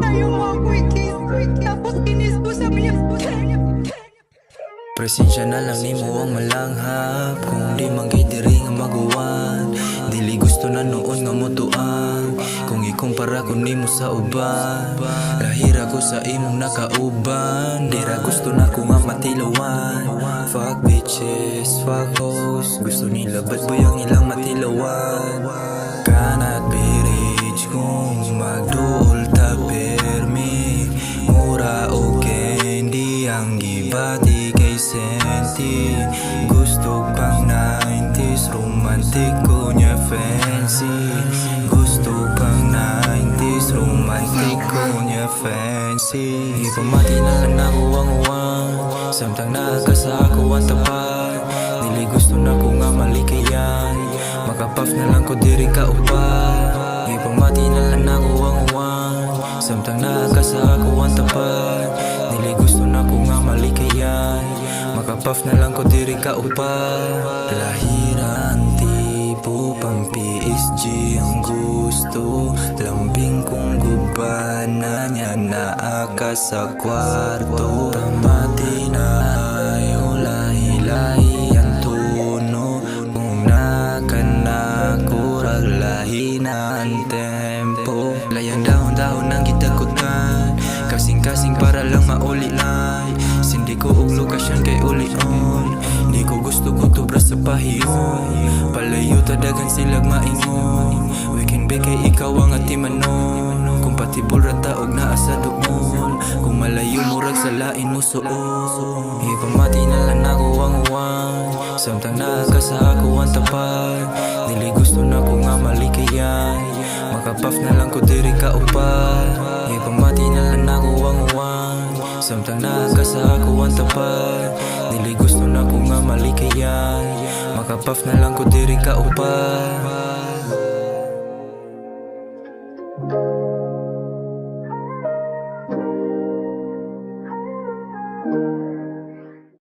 Ayaw mo ako i-kiss. Tapos kinis ko sa niya. Presensya na lang nimo ang malanghap. Kung di man gay diri nga magawan, dili gusto na noon nga motuan. Kung ikumpara ko nimo sa uban, lahir ako sa imong nakauban. Dira gusto na ko nga matilawan. Fuck bitches, fuck hoes, gusto nila bad boy ang ilang matilawan. Cannot be rich kung magduol ta permi. Mura o candy ang gibati kay senti. Gusto pang 90s, romantic ko niya fancy. Gusto pang 90s, romantic ko niya fancy. Ipamati na lang ako ang uwang, samtang nakasa ako ang tapat. Dili gusto na ko nga malikayan, makapaf na lang ko diri ka upat. Ipamati na lang ako ang uwang, samtang nakasa ako ang tapat. Dili gusto na ko nga malikayan, makapaf na lang ko diri ka upat. Lahiran tipo pang PSG ang gusto, lambing kong gubana niya naaka sa kwarto. Pamati na ayo lahi-lahi ang tuno, kung nakanako raglahi na ang tempo. Layang dahon-dahon ang gitakutan, kasing-kasing para lang maulilan. Sindi ko og lokasyon kay ulion, di ko gusto ko tubra sa pahiyon. Palayo tadagan silag maingon, we can be kay ikaw ang atimanon. Compatible ra ta og naa sa dugon, kung malayo murag sa lain mo suon. Ipamati na lang ako ang uwang, samtang nakasa ako ang tapat. Dili gusto na ko nga malikayan, makapaf na lang ko diri ka upat. Ipamati na lang ako ang uwang, samtang nakasa ako ang tapat. Dili gusto na ko nga malikayan, makapaf na lang ko diri ka upat.